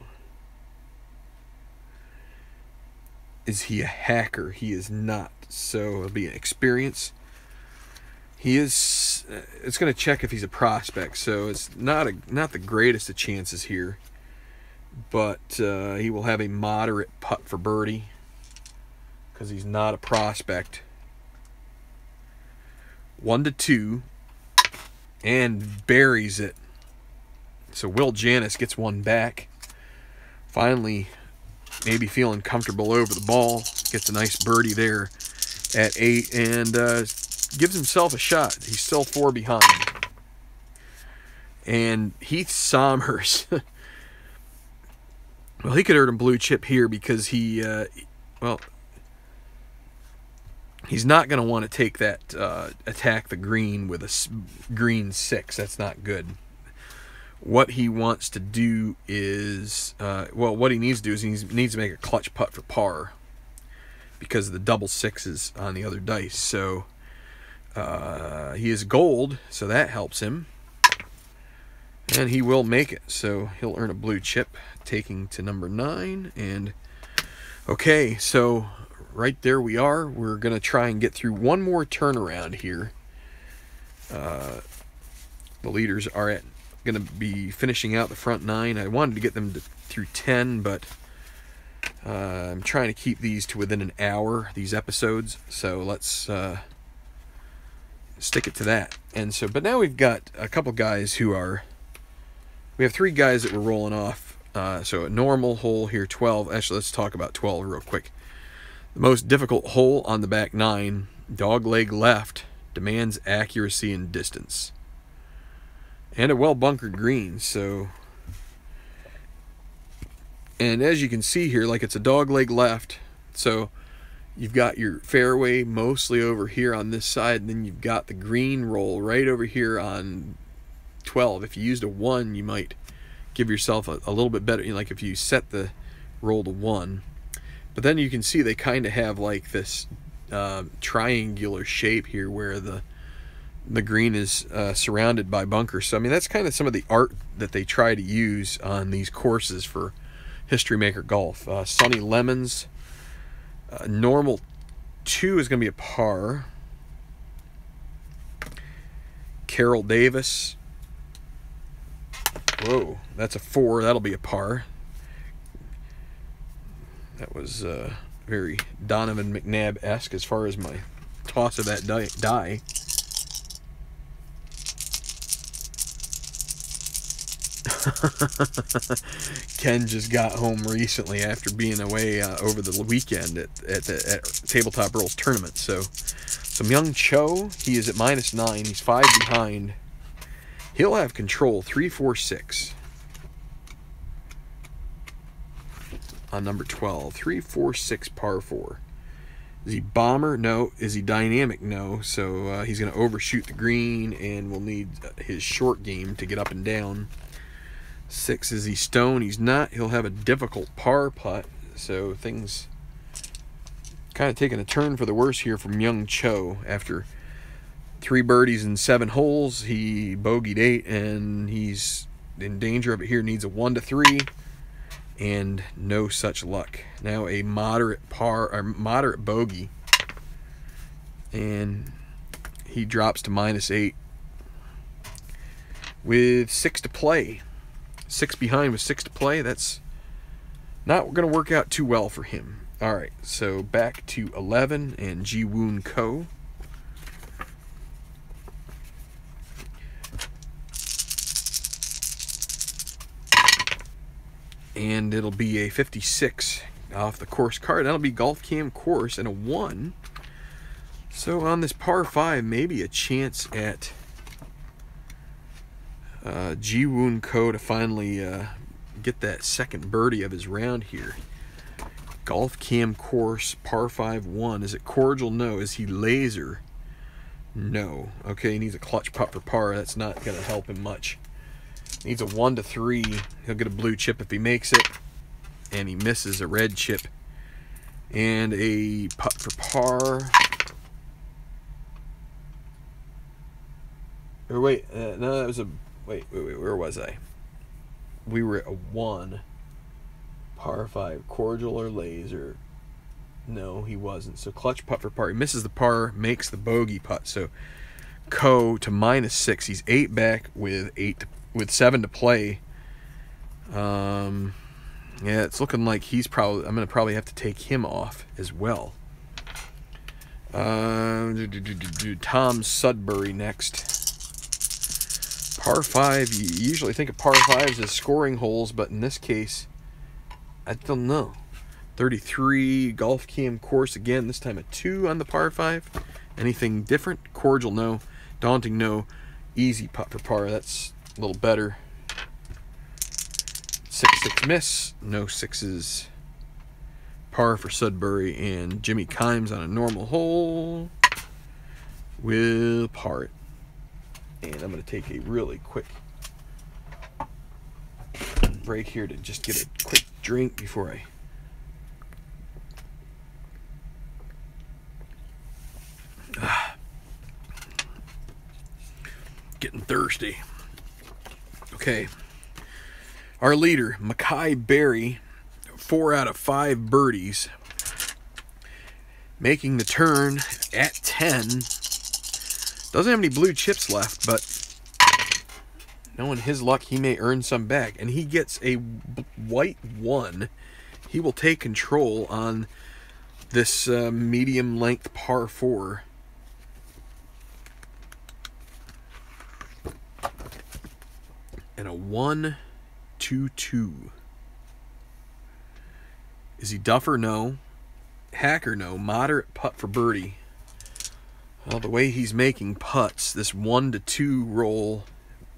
Is he a hacker? He is not. So it'll be an experience. He is. It's going to check if he's a prospect. So it's not the greatest of chances here. but he will have a moderate putt for birdie because he's not a prospect. 1-2, and buries it. So Will Janis gets one back. Finally, maybe feeling comfortable over the ball. Gets a nice birdie there at 8, and gives himself a shot. He's still 4 behind. And Heath Sommers, well, he could earn a blue chip here because he, he's not going to want to take that, attack the green with a green 6. That's not good. What he wants to do is, what he needs to do is he needs to make a clutch putt for par because of the double 6s on the other dice. So he is gold, so that helps him. And he will make it, so he'll earn a blue chip, taking to number 9. And okay, so right there we are. We're going to try and get through one more turnaround here. The leaders are going to be finishing out the front 9. I wanted to get them through 10, but I'm trying to keep these to within an hour, these episodes. So let's stick it to that. And so, but now we've got a couple guys who are... We have 3 guys that we're rolling off. So a normal hole here, 12. Actually, let's talk about 12 real quick. The most difficult hole on the back 9, dogleg left, demands accuracy and distance. And a well-bunkered green, so... And as you can see here, like it's a dogleg left, so you've got your fairway mostly over here on this side, and then you've got the green roll right over here on 12. If you used a 1, you might give yourself a little bit better, like if you set the roll to 1. But then you can see they kind of have like this triangular shape here where the green is surrounded by bunkers. So I mean, that's kind of some of the art that they try to use on these courses for History Maker Golf. Sonny Lemons, normal 2 is going to be a par. Carroll Davis, whoa, that's a 4. That'll be a par. That was very Donovan McNabb-esque as far as my toss of that die. Ken just got home recently after being away over the weekend at Tabletop Rolls tournament. So Myung Cho, he is at -9. He's 5 behind. He'll have control 3, 4, 6 on number 12. 3, 4, 6 par 4. Is he bomber? No. Is he dynamic? No. So he's going to overshoot the green and will need his short game to get up and down. 6, is he stone? He's not. He'll have a difficult par putt. So things kind of taking a turn for the worse here from Myung Cho. After 3 birdies in 7 holes, he bogeyed 8, and he's in danger of it here. Needs a 1-3, and no such luck. Now a moderate par or moderate bogey, and he drops to -8 with 6 to play. 6 behind with 6 to play. That's not going to work out too well for him. All right, so back to 11 and Ji-Woon Ko. And it'll be a 56 off the course card. That'll be Golf Cam course and a 1. So on this par 5, maybe a chance at Ji-Woon Ko to finally get that second birdie of his round here. Golf Cam course, par 5, 1. Is it cordial? No. Is he laser? No. Okay, he needs a clutch putt for par. That's not going to help him much. Needs a 1-3. He'll get a blue chip if he makes it. And he misses a red chip. And a putt for par. Or wait, no, that was a... Wait, where was I? We were at a 1. Par 5, cordial or laser? No, he wasn't. So clutch putt for par. He misses the par, makes the bogey putt. So Ko to -6. He's 8 back with 7 to play. Yeah, it's looking like he's probably, I'm going to probably have to take him off as well. Tom Sudbury next. Par 5, you usually think of par 5s as scoring holes, but in this case, I don't know. 33 golf cam course again, this time a 2 on the par 5. Anything different? Cordial, no. Daunting, no. Easy putt for par, that's a little better. 6-6 miss, no 6s. Par for Sudbury, and Jimmy Kimes on a normal hole will par it. And I'm going to take a really quick break here to just get a quick drink before I... Getting thirsty. Okay. Our leader, Mackay Berry, 4 out of 5 birdies. Making the turn at 10. Doesn't have any blue chips left, but knowing his luck, he may earn some back. And he gets a white 1. He will take control on this medium length par 4. And a 1-2-2. Is he duffer? No. Hacker? No. Moderate putt for birdie. Well, the way he's making putts, this 1-2 roll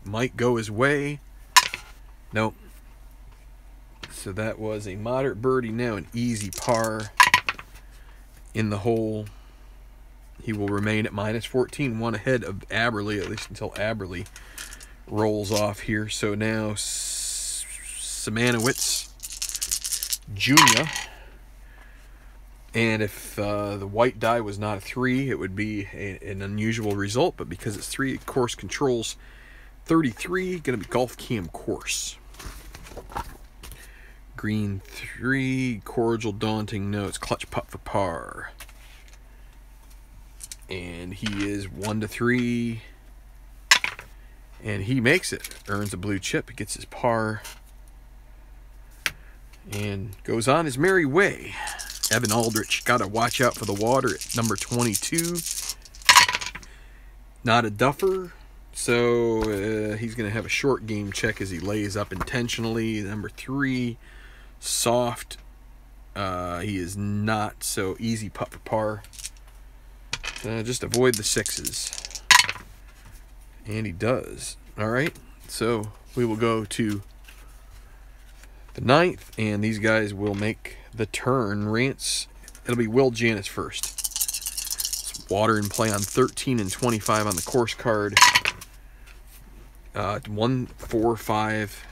might go his way. Nope. So that was a moderate birdie, now an easy par in the hole. He will remain at -14, 1 ahead of Aberley, at least until Aberley rolls off here. So now Simanowicz Jr. And if the white die was not a 3, it would be an unusual result. But because it's 3, course controls 33. Going to be golf cam course. Green 3, cordial, daunting, no. It's clutch putt for par. And he is 1-3. And he makes it. Earns a blue chip. Gets his par. And goes on his merry way. Evan Aldrich, got to watch out for the water at number 22. Not a duffer, so he's going to have a short game check as he lays up intentionally. Number 3, soft. He is not, so easy putt for par. Just avoid the 6s. And he does. All right, so we will go to the 9th, and these guys will make the turn. Rance, it'll be Will Janis first. It's water in play on 13 and 25 on the course card. 1-4-5.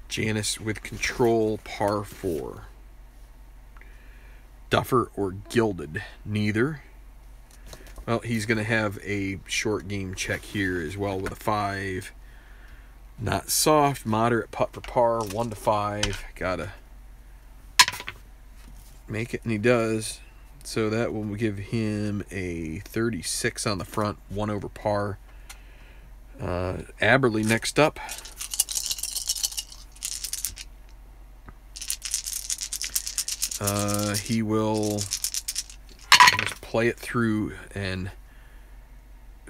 Janis with control, par 4. Duffer or gilded? Neither. Well, he's going to have a short game check here as well with a 5. Not soft, moderate putt for par, 1-5. Gotta make it, and he does. So that will give him a 36 on the front, 1 over par. Aberley next up. He will just play it through, and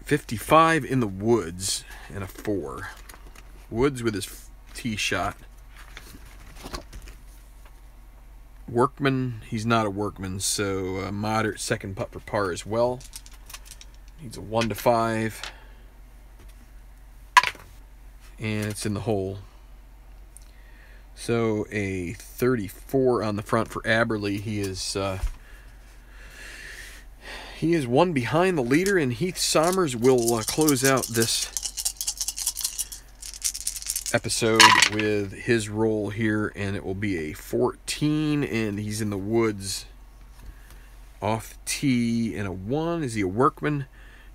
55 in the woods and a 4. Woods with his tee shot. Workman, he's not a workman, so a moderate second putt for par as well. Needs a 1-5. And it's in the hole. So a 34 on the front for Aberley. He is 1 behind the leader, and Heath Sommers will close out this episode with his roll here, and it will be a 14, and he's in the woods off the tee, and a 1. Is he a workman?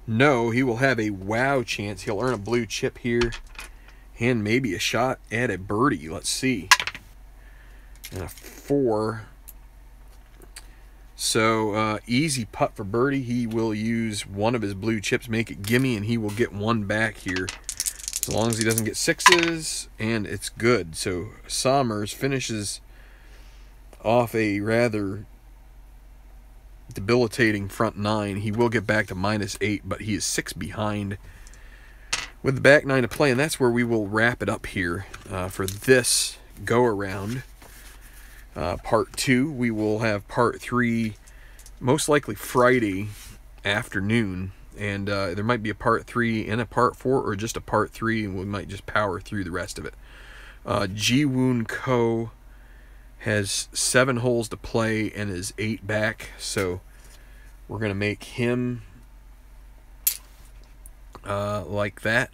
No, he will have a wow chance. He'll earn a blue chip here, and maybe a shot at a birdie. Let's see. And a 4. So easy putt for birdie. He will use one of his blue chips, make it gimme, and he will get 1 back here. as long as he doesn't get 6s, and it's good. So Somers finishes off a rather debilitating front 9. He will get back to -8, but he is 6 behind with the back 9 to play, and that's where we will wrap it up here for this go-around. Part 2, we will have part 3 most likely Friday afternoon, and there might be a part 3 and a part 4, or just a part 3, and we might just power through the rest of it. Ji-Woon Ko has 7 holes to play and is 8 back, so we're going to make him like that.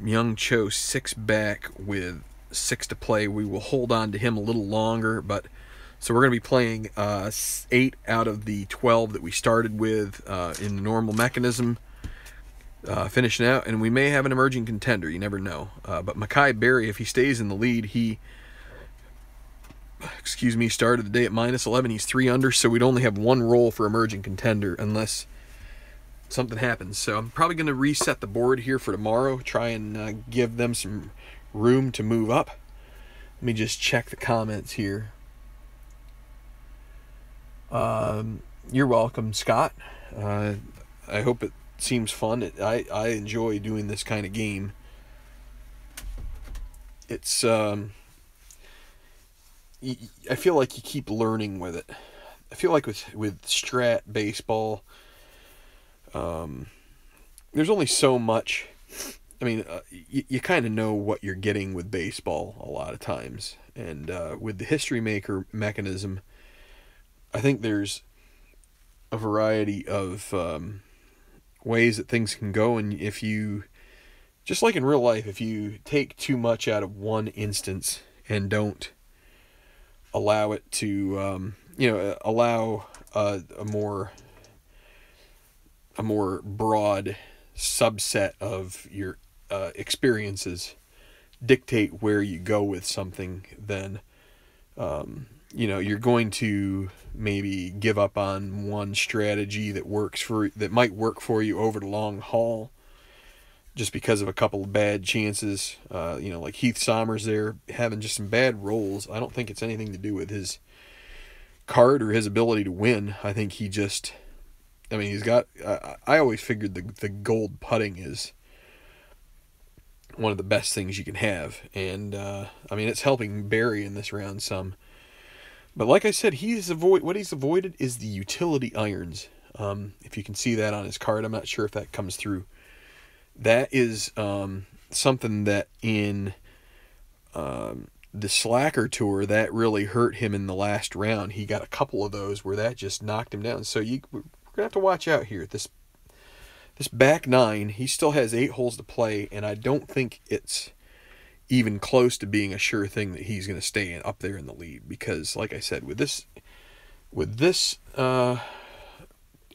Young Cho 6 back with 6 to play. We will hold on to him a little longer, but so we're going to be playing 8 out of the 12 that we started with in the normal mechanism, finishing out, and we may have an emerging contender. You never know. But Mackay Berry, if he stays in the lead, he started the day at -11. He's 3 under, so we'd only have 1 roll for emerging contender unless something happens. So I'm probably going to reset the board here for tomorrow, try and give them some room to move up. Let me just check the comments here. You're welcome, Scott. I hope it seems fun. I enjoy doing this kind of game. It's I feel like you keep learning with it. I feel like with Strat baseball, there's only so much. I mean, you kind of know what you're getting with baseball a lot of times, and with the History Maker mechanism, I think there's a variety of ways that things can go, and if you, just like in real life, if you take too much out of one instance and don't allow it to, allow a more broad subset of your experiences dictate where you go with something, then you're going to maybe give up on one strategy that might work for you over the long haul, just because of a couple of bad chances. Like Heath Somers there having just some bad rolls. I don't think it's anything to do with his card or his ability to win. I think he just, he's got, I always figured the gold putting is one of the best things you can have. And, it's helping Barry in this round some. But like I said, what he's avoided is the utility irons. If you can see that on his card, I'm not sure if that comes through. That is something that in the Slacker Tour, that really hurt him in the last round. He got a couple of those where that just knocked him down. So we're going to have to watch out here. This back 9, he still has 8 holes to play, and I don't think it's even close to being a sure thing that he's going to stay up there in the lead, because like I said, with this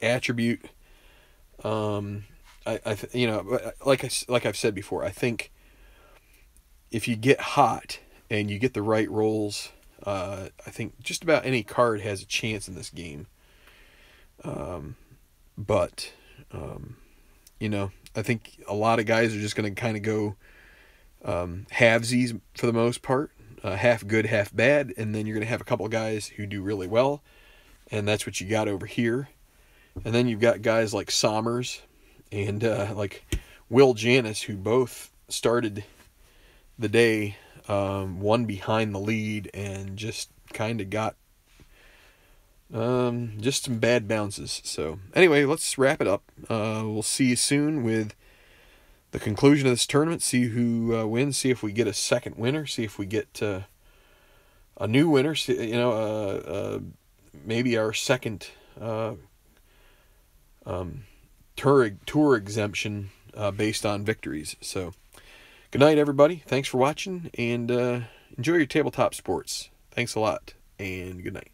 attribute, like I've said before, I think if you get hot and you get the right rolls, I think just about any card has a chance in this game. I think a lot of guys are just going to kind of go halvesies for the most part, half good, half bad, and then you're going to have a couple of guys who do really well, and that's what you got over here. And then you've got guys like Somers and like Will Janis, who both started the day 1 behind the lead and just kind of got just some bad bounces. So anyway, let's wrap it up. We'll see you soon with the conclusion of this tournament, see who wins, see if we get a second winner, see if we get a new winner, maybe our second tour exemption based on victories. So good night, everybody. Thanks for watching, and enjoy your tabletop sports. Thanks a lot, and good night.